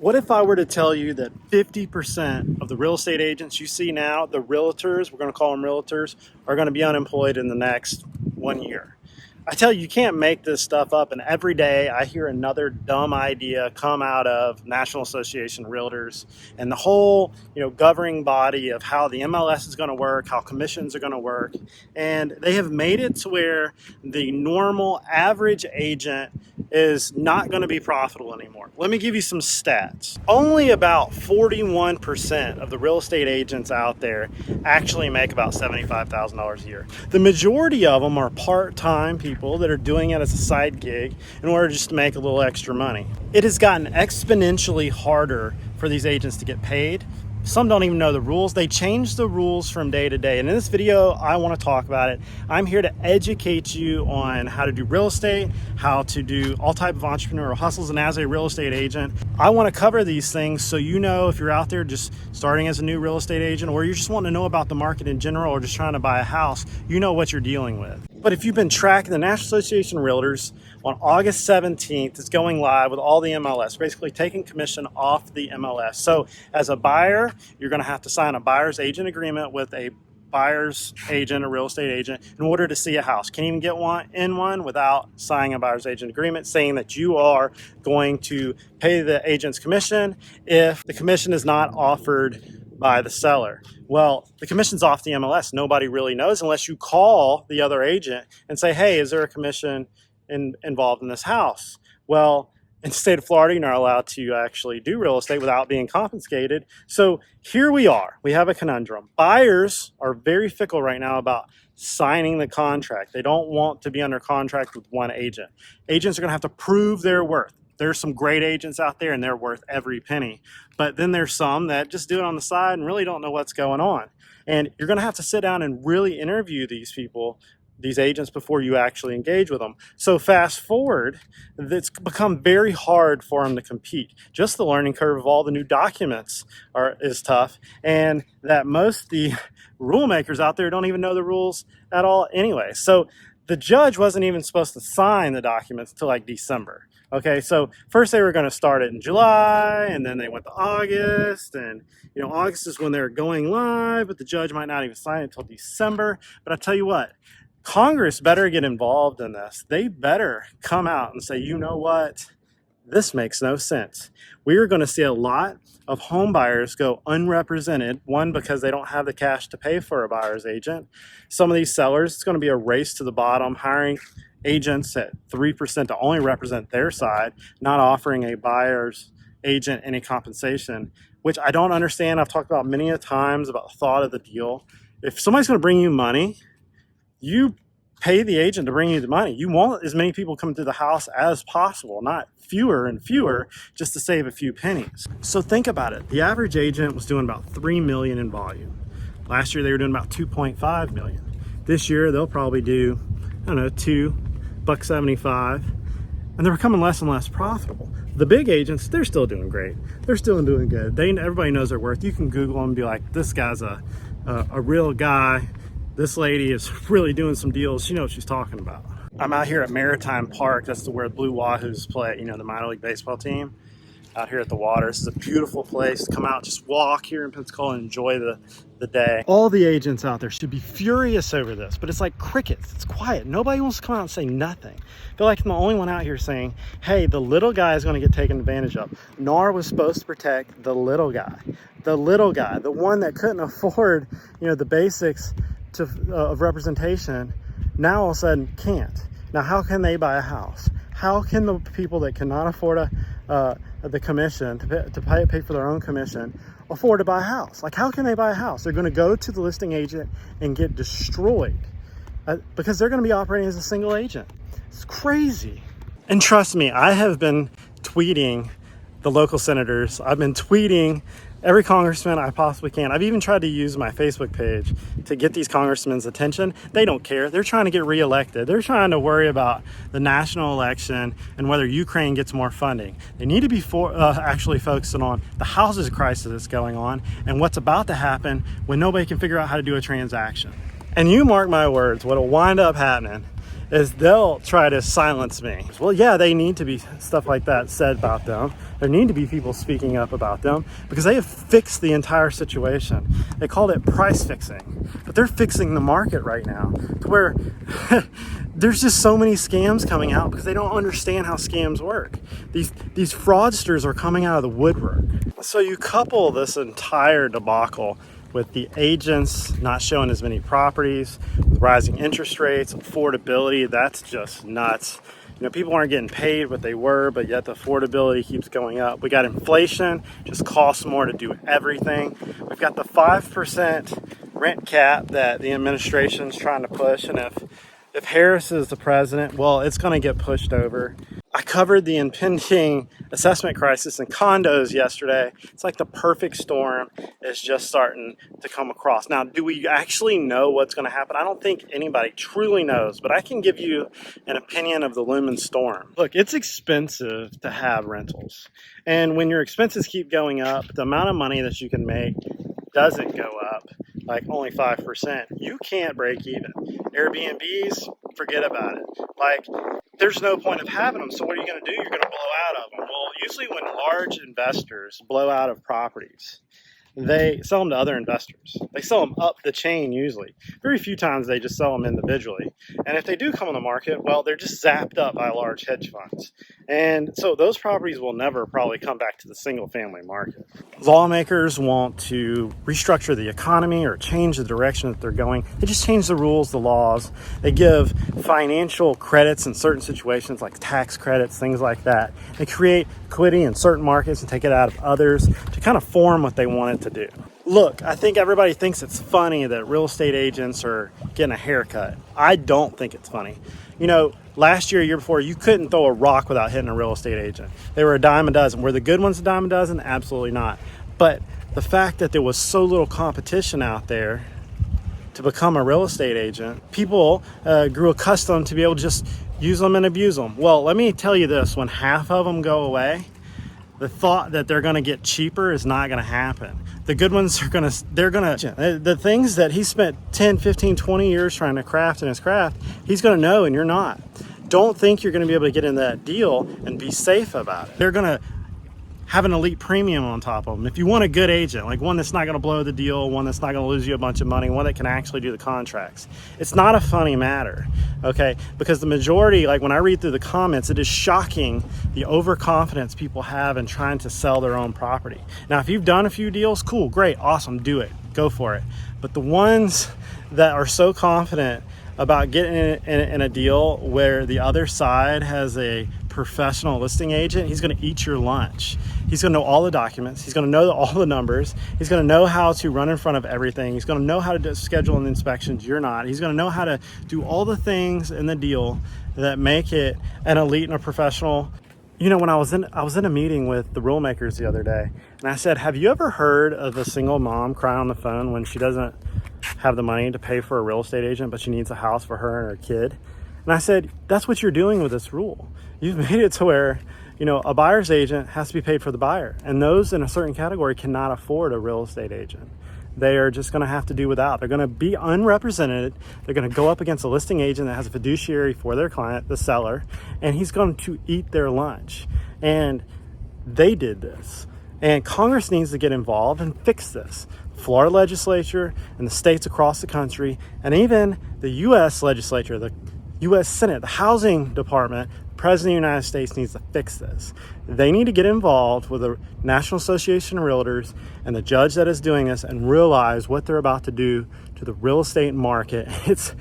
What if I were to tell you that 50% of the real estate agents you see now, the realtors, we're going to call them realtors, are going to be unemployed in the next 1 year? I tell you, you can't make this stuff up, and every day I hear another dumb idea come out of National Association of Realtors and the whole, governing body of how the MLS is going to work, how commissions are going to work, and they have made it to where the normal average agent is not going to be profitable anymore. Let me give you some stats. Only about 41% of the real estate agents out there actually make about $75,000 a year. The majority of them are part-time people that are doing it as a side gig in order just to make a little extra money. It has gotten exponentially harder for these agents to get paid. Some don't even know the rules. They change the rules from day to day. And in this video, I want to talk about it. I'm here to educate you on how to do real estate, how to do all type of entrepreneurial hustles. And as a real estate agent, I want to cover these things so you know if you're out there just starting as a new real estate agent, or you're just wanting to know about the market in general, or just trying to buy a house, you know what you're dealing with. But if you've been tracking the National Association of Realtors, on August 17th, it's going live with all the MLS, basically taking commission off the MLS. So as a buyer, you're going to have to sign a buyer's agent agreement with a buyer's agent, a real estate agent, in order to see a house. Can't even get one without signing a buyer's agent agreement saying that you are going to pay the agent's commission if the commission is not offered by the seller. Well, the commission's off the MLS. Nobody really knows unless you call the other agent and say, hey, is there a commission involved in this house? Well, in the state of Florida, you're not allowed to actually do real estate without being confiscated. So here we are. We have a conundrum. Buyers are very fickle right now about signing the contract. They don't want to be under contract with one agent. Agents are going to have to prove their worth. There's some great agents out there and they're worth every penny. But then there's some that just do it on the side and really don't know what's going on. And you're going to have to sit down and really interview these people, these agents, before you actually engage with them. So fast forward, it's become very hard for them to compete. Just the learning curve of all the new documents is tough, and that most the rule makers out there don't even know the rules at all anyway. So the judge wasn't even supposed to sign the documents until like December. Okay, so first they were going to start it in July, and then they went to August, and August is when they're going live, but the judge might not even sign it until December. But I tell you what, Congress better get involved in this. They better come out and say, you know what? This makes no sense. We are going to see a lot of home buyers go unrepresented. One, because they don't have the cash to pay for a buyer's agent. Some of these sellers, it's going to be a race to the bottom, hiring agents at 3% to only represent their side, not offering a buyer's agent any compensation, which I don't understand. I've talked about many a times about the thought of the deal. If somebody's going to bring you money, you pay the agent to bring you the money. You want as many people coming to the house as possible, not fewer and fewer, just to save a few pennies. So think about it. The average agent was doing about 3 million in volume. Last year they were doing about 2.5 million. This year they'll probably do, $2.75, and they're becoming less and less profitable. The big agents, they're still doing great. They're still doing good. Everybody knows their worth. You can Google them and be like, this guy's a real guy. This lady is really doing some deals. She knows what she's talking about. I'm out here at Maritime Park. That's where the Blue Wahoos play, the minor league baseball team. Out here at the water. This is a beautiful place. Come out, just walk here in Pensacola and enjoy the day. All the agents out there should be furious over this, but it's like crickets. It's quiet. Nobody wants to come out and say nothing. I feel like I'm the only one out here saying, hey, the little guy is going to get taken advantage of. NAR was supposed to protect the little guy. The little guy, the one that couldn't afford, the basics of representation, now all of a sudden can't. Now, how can they buy a house? How can the people that cannot afford the commission to pay for their own commission afford to buy a house? Like, how can they buy a house? They're going to go to the listing agent and get destroyed because they're going to be operating as a single agent. It's crazy. And trust me, I have been tweeting the local senators. I've been tweeting every congressman I possibly can. I've even tried to use my Facebook page to get these congressmen's attention. They don't care. They're trying to get reelected. They're trying to worry about the national election and whether Ukraine gets more funding. They need to be actually focusing on the housing crisis that's going on and what's about to happen when nobody can figure out how to do a transaction. And you mark my words, what'll wind up happening is they'll try to silence me. Well, yeah, they need to be stuff like that said about them. There need to be people speaking up about them because they have fixed the entire situation. They called it price fixing, but they're fixing the market right now to where there's just so many scams coming out because they don't understand how scams work. These fraudsters are coming out of the woodwork. So you couple this entire debacle with the agents not showing as many properties, with rising interest rates, affordability, that's just nuts. You know, people aren't getting paid what they were, but yet the affordability keeps going up. We got inflation, just costs more to do everything. We've got the 5% rent cap that the administration's trying to push, and if Harris is the president, well, it's going to get pushed over. I covered the impending assessment crisis in condos yesterday. It's like the perfect storm is just starting to come across. Now, do we actually know what's going to happen? I don't think anybody truly knows, but I can give you an opinion of the looming storm. Look, it's expensive to have rentals. And when your expenses keep going up, the amount of money that you can make doesn't go up, like only 5%. You can't break even. Airbnbs, forget about it. Like, there's no point of having them. So what are you going to do? You're going to blow out of them. Well, usually when large investors blow out of properties, they sell them to other investors. They sell them up the chain usually. Very few times they just sell them individually. And if they do come on the market, well, they're just zapped up by large hedge funds. And so those properties will never probably come back to the single family market. Lawmakers want to restructure the economy or change the direction that they're going. They just change the rules, the laws. They give financial credits in certain situations like tax credits, things like that. They create equity in certain markets and take it out of others to kind of form what they want it to do. Look, I think everybody thinks it's funny that real estate agents are getting a haircut. I don't think it's funny. You know, last year before, you couldn't throw a rock without hitting a real estate agent. They were a dime a dozen. Were the good ones a dime a dozen? Absolutely not. But the fact that there was so little competition out there to become a real estate agent, people grew accustomed to be able to just use them and abuse them. Well, let me tell you this, when half of them go away, the thought that they're going to get cheaper is not going to happen. The good ones are going to, the things that he spent 10, 15, 20 years trying to craft in his craft, he's going to know and you're not. Don't think you're going to be able to get in that deal and be safe about it. They're going to have an elite premium on top of them. If you want a good agent, like one that's not going to blow the deal, one that's not going to lose you a bunch of money, one that can actually do the contracts. It's not a funny matter, okay? Because the majority, like when I read through the comments, it is shocking the overconfidence people have in trying to sell their own property. Now, if you've done a few deals, cool, great, awesome, do it, go for it. But the ones that are so confident about getting in a deal where the other side has a professional listing agent, he's going to eat your lunch. He's going to know all the documents. He's going to know all the numbers. He's going to know how to run in front of everything. He's going to know how to schedule an inspections. You're not. He's going to know how to do all the things in the deal that make it an elite and a professional. You know, when I was in a meeting with the rule makers the other day, and I said, have you ever heard of a single mom crying on the phone when she doesn't have the money to pay for a real estate agent, but she needs a house for her and her kid? And I said, that's what you're doing with this rule. You've made it to where, you know, a buyer's agent has to be paid for the buyer. And those in a certain category cannot afford a real estate agent. They are just going to have to do without. They're going to be unrepresented. They're going to go up against a listing agent that has a fiduciary for their client, the seller, and he's going to eat their lunch. And they did this. And Congress needs to get involved and fix this. Florida legislature and the states across the country, and even the U.S. legislature, the U.S. Senate, the housing department, the president of the United States needs to fix this. They need to get involved with the National Association of Realtors and the judge that is doing this and realize what they're about to do to the real estate market. It's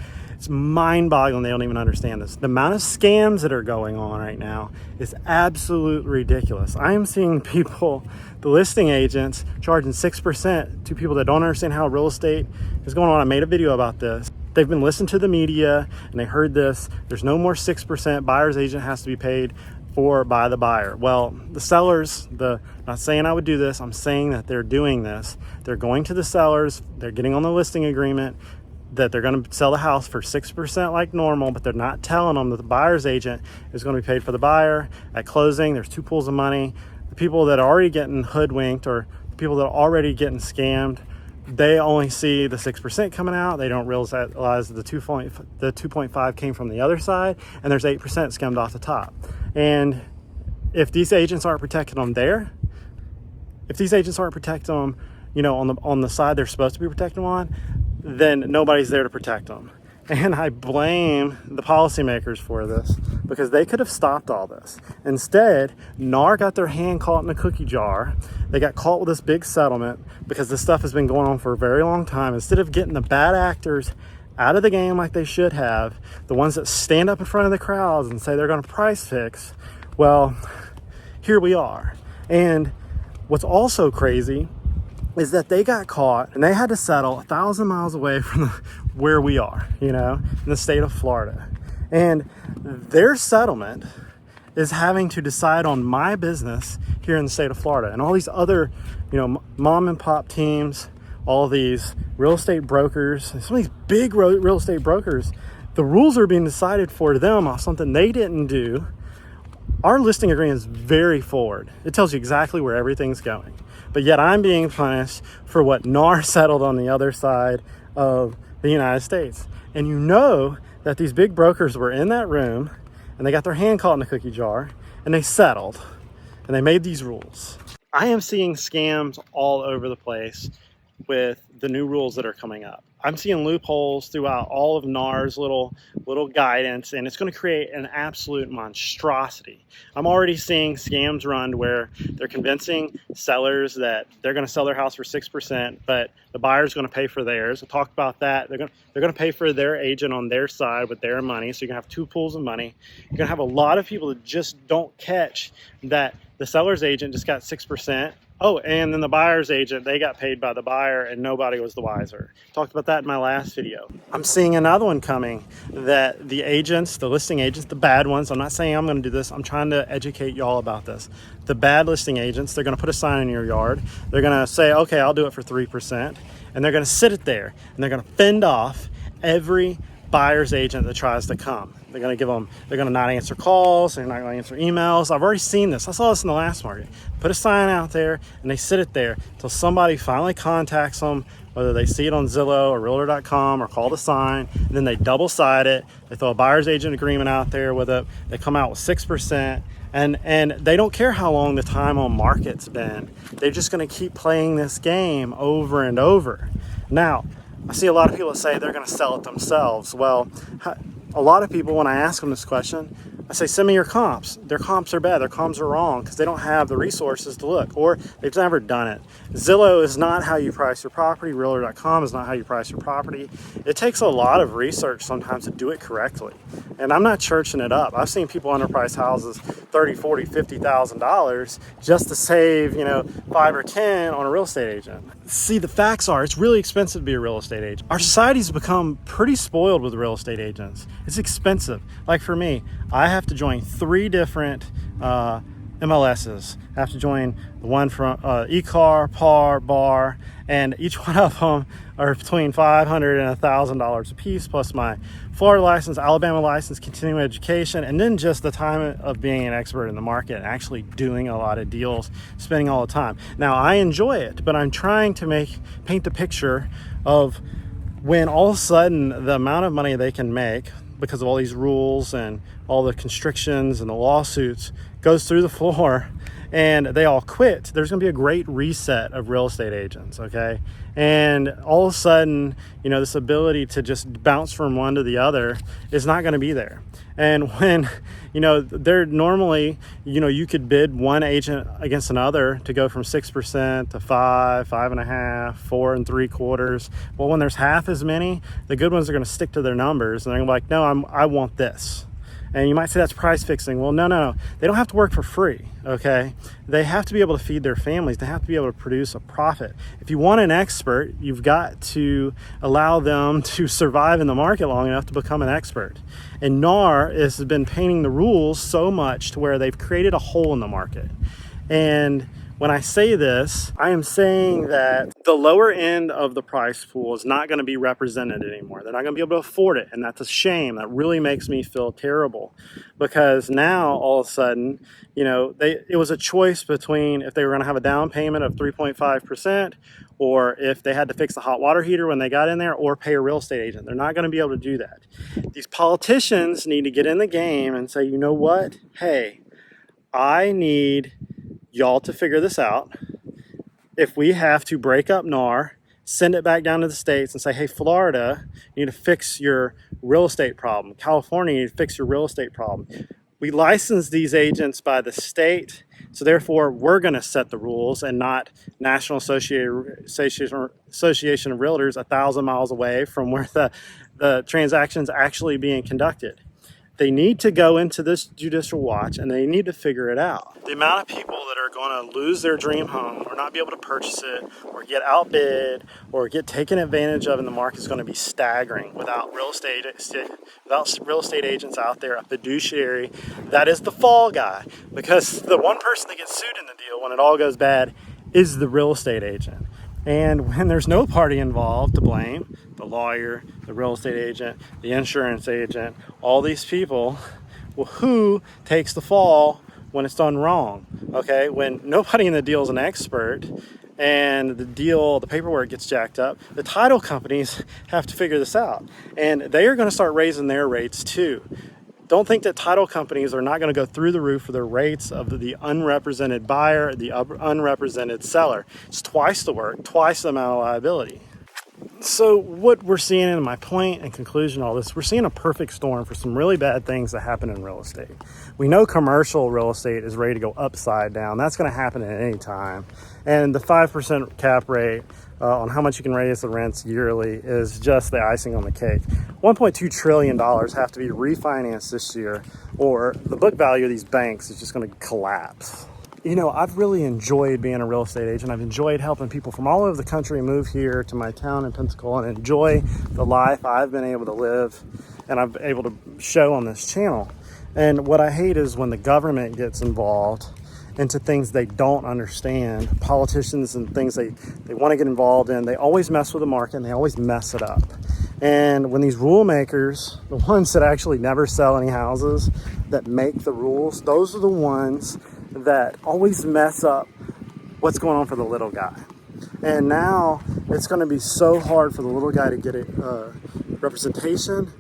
mind-boggling. They don't even understand this. The amount of scams that are going on right now is absolutely ridiculous. I am seeing people, the listing agents, charging 6% to people that don't understand how real estate is going on. I made a video about this. They've been listening to the media and they heard this. There's no more 6%. Buyer's agent has to be paid for by the buyer. Well, the sellers, not saying I would do this, I'm saying that they're doing this. They're going to the sellers, they're getting on the listing agreement that they're going to sell the house for 6% like normal, but they're not telling them that the buyer's agent is going to be paid for the buyer. At closing, there's two pools of money. The people that are already getting hoodwinked or the people that are already getting scammed they only see the 6% coming out. They don't realize the 2.5 came from the other side, and there's 8% skimmed off the top. And if these agents aren't protecting them if these agents aren't protecting them, on the side they're supposed to be protecting them on, then nobody's there to protect them. And I blame the policymakers for this, because they could have stopped all this. Instead, NAR got their hand caught in a cookie jar. They got caught with this big settlement because this stuff has been going on for a very long time. Instead of getting the bad actors out of the game like they should have, the ones that stand up in front of the crowds and say they're going to price fix, well, here we are. And what's also crazy is that they got caught and they had to settle 1,000 miles away from where we are, in the state of Florida. And their settlement is having to decide on my business here in the state of Florida. And all these other, mom and pop teams, all these real estate brokers, some of these big real estate brokers, the rules are being decided for them off something they didn't do. Our listing agreement is very forward. It tells you exactly where everything's going. But yet I'm being punished for what NAR settled on the other side of the United States. And that these big brokers were in that room and they got their hand caught in the cookie jar and they settled and they made these rules. I am seeing scams all over the place with the new rules that are coming up. I'm seeing loopholes throughout all of NAR's little guidance, and it's going to create an absolute monstrosity. I'm already seeing scams run where they're convincing sellers that they're going to sell their house for 6%, but the buyer's going to pay for theirs. We'll talk about that. They're going to pay for their agent on their side with their money, so you're going to have two pools of money. You're going to have a lot of people that just don't catch that the seller's agent just got 6%. Oh, and then the buyer's agent, they got paid by the buyer and nobody was the wiser. Talked about that in my last video. I'm seeing another one coming that the agents, the listing agents, the bad ones, I'm not saying I'm going to do this. I'm trying to educate y'all about this. The bad listing agents, they're going to put a sign in your yard. They're going to say, okay, I'll do it for 3%. And they're going to sit it there and they're going to fend off every buyer's agent that tries to come. They're going to not answer calls. They're not going to answer emails. I've already seen this. I saw this in the last market. Put a sign out there and they sit it there until somebody finally contacts them, whether they see it on Zillow or Realtor.com or call the sign. And then they double side it. They throw a buyer's agent agreement out there with it. They come out with 6%. And they don't care how long the time on market's been. They're just going to keep playing this game over and over. Now, I see a lot of people that say they're going to sell it themselves. Well, a lot of people, when I ask them this question, I say, send me your comps. Their comps are bad. Their comps are wrong because they don't have the resources to look, or they've never done it. Zillow is not how you price your property. Realtor.com is not how you price your property. It takes a lot of research sometimes to do it correctly. And I'm not churching it up. I've seen people underprice houses $30,000, $40,000, $50,000 just to save, 5 or 10 on a real estate agent. See, the facts are it's really expensive to be a real estate agent. Our society's become pretty spoiled with real estate agents. It's expensive. Like for me, I have to join 3 different MLSs. I have to join the one from eCar, PAR, BAR, and each one of them are between $500 and $1,000 a piece, plus my Florida license, Alabama license, continuing education, and then just the time of being an expert in the market and actually doing a lot of deals, spending all the time. Now, I enjoy it, but I'm trying to paint the picture of when all of a sudden the amount of money they can make because of all these rules and all the constrictions and the lawsuits goes through the floor and they all quit, there's going to be a great reset of real estate agents, okay? And all of a sudden, this ability to just bounce from one to the other is not going to be there. And when, they're normally, you could bid one agent against another to go from 6% to 5, 5.5, 4 3/4. Well, when there's half as many, the good ones are going to stick to their numbers and they're going to be like, no, I want this. And you might say that's price fixing. Well, no. They don't have to work for free, okay? They have to be able to feed their families. They have to be able to produce a profit. If you want an expert, you've got to allow them to survive in the market long enough to become an expert. And NAR has been painting the rules so much to where they've created a hole in the market. And When I say this, I am saying that the lower end of the price pool is not going to be represented anymore. They're not going to be able to afford it, and that's a shame. That really makes me feel terrible, because now all of a sudden, you know, it was a choice between if they were going to have a down payment of 3.5%, or if they had to fix the hot water heater when they got in there, or pay a real estate agent. They're not going to be able to do that. These politicians need to get in the game and say, you know what? Hey, I need y'all to figure this out. If we have to break up NAR, send it back down to the states and say, hey, Florida, you need to fix your real estate problem. California, you need to fix your real estate problem. We license these agents by the state, so therefore we're going to set the rules and not National Association of Realtors 1,000 miles away from where the transaction's actually being conducted. They need to go into this judicial watch and they need to figure it out. The amount of people that are going to lose their dream home or not be able to purchase it or get outbid or get taken advantage of in the market is going to be staggering without real estate agents out there, a fiduciary that is the fall guy. Because the one person that gets sued in the deal when it all goes bad is the real estate agent. And when there's no party involved to blame, the lawyer, the real estate agent, the insurance agent, all these people, well, who takes the fall when it's done wrong? Okay, when nobody in the deal is an expert and the paperwork gets jacked up, the title companies have to figure this out. And they are going to start raising their rates too. Don't think that title companies are not going to go through the roof for their rates of the unrepresented buyer, the unrepresented seller. It's twice the work, twice the amount of liability. So what we're seeing, in my point and conclusion of all this, we're seeing a perfect storm for some really bad things that happen in real estate. We know commercial real estate is ready to go upside down. That's going to happen at any time. And the 5% cap rate on how much you can raise the rents yearly is just the icing on the cake. $1.2 trillion have to be refinanced this year, or the book value of these banks is just going to collapse. You know, I've really enjoyed being a real estate agent. I've enjoyed helping people from all over the country move here to my town in Pensacola and enjoy the life I've been able to live and I've been able to show on this channel. And what I hate is when the government gets involved into things they don't understand. Politicians and things they want to get involved in, they always mess with the market and they always mess it up. And when these rule makers, the ones that actually never sell any houses, that make the rules, those are the ones that always mess up what's going on for the little guy. And now it's going to be so hard for the little guy to get a representation,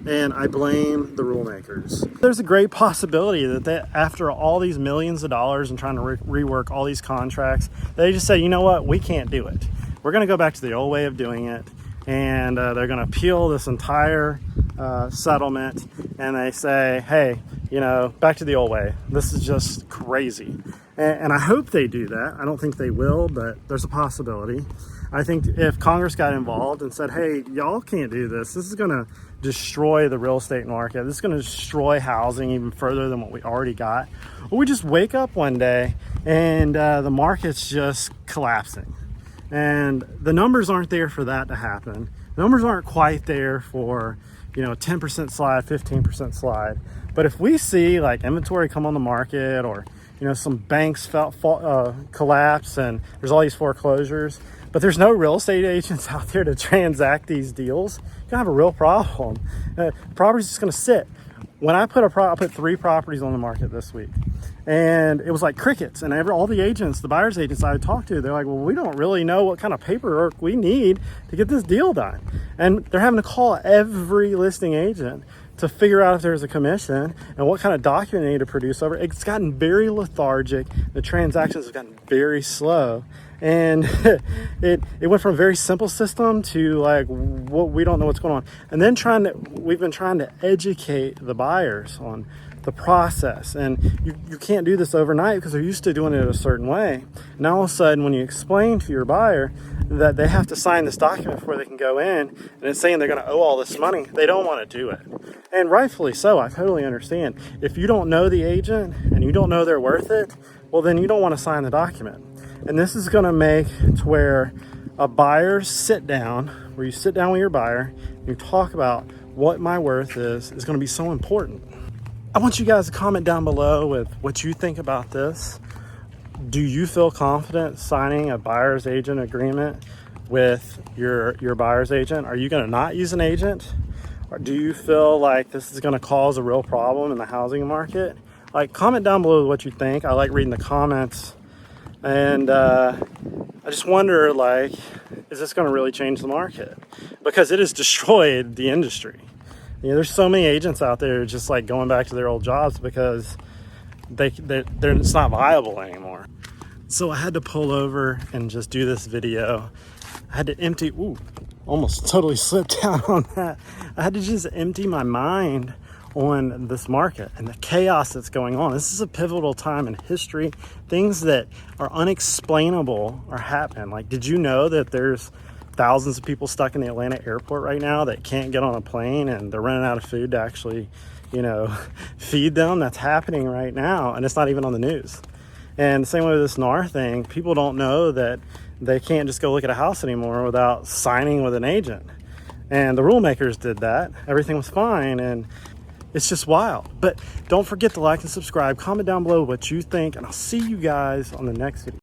and I blame the rule makers. There's a great possibility that after all these millions of dollars and trying to rework all these contracts, they just say, you know what, we can't do it. We're going to go back to the old way of doing it, and they're going to appeal this entire settlement, and they say, hey, you know, back to the old way. This is just crazy. And I hope they do that. I don't think they will, but there's a possibility. I think if Congress got involved and said, hey, y'all can't do this. This is going to destroy the real estate market. This is going to destroy housing even further than what we already got. Or we just wake up one day and the market's just collapsing. And the numbers aren't there for that to happen. The numbers aren't quite there for, you know, a 10% slide, 15% slide. But if we see like inventory come on the market, or, you know, some banks collapse and there's all these foreclosures, but there's no real estate agents out there to transact these deals, you're gonna have a real problem. Property's just gonna sit. When I put I put 3 properties on the market this week, and it was like crickets. And all the agents, the buyer's agents I talked to, they're like, well, we don't really know what kind of paperwork we need to get this deal done. And they're having to call every listing agent to figure out if there's a commission and what kind of document they need to produce over. It's gotten very lethargic. The transactions have gotten very slow. And it went from a very simple system to like, what, we don't know what's going on. And then we've been trying to educate the buyers on the process. And you can't do this overnight because they're used to doing it a certain way. Now all of a sudden, when you explain to your buyer that they have to sign this document before they can go in, and it's saying they're going to owe all this money, they don't want to do it. And rightfully so, I totally understand. If you don't know the agent and you don't know they're worth it, well, then you don't want to sign the document. And this is going to make to where a buyer sit down, where you sit down with your buyer, and you talk about what my worth is going to be so important. I want you guys to comment down below with what you think about this. Do you feel confident signing a buyer's agent agreement with your buyer's agent? Are you going to not use an agent? Or do you feel like this is going to cause a real problem in the housing market? Like, comment down below what you think. I like reading the comments. And I just wonder, like, is this going to really change the market? Because it has destroyed the industry. You know, there's so many agents out there just like going back to their old jobs because it's not viable anymore. So I had to pull over and just do this video. I had to empty, almost totally slipped down on that. I had to just empty my mind on this market and the chaos that's going on. This is a pivotal time in history. Things that are unexplainable are happening. Like, did you know that there's thousands of people stuck in the Atlanta airport right now that can't get on a plane and they're running out of food to actually, you know, feed them? That's happening right now, and it's not even on the news. And the same way with this NAR thing, people don't know that they can't just go look at a house anymore without signing with an agent. And the rule makers did that. Everything was fine, and it's just wild. But don't forget to like and subscribe. Comment down below what you think, and I'll see you guys on the next video.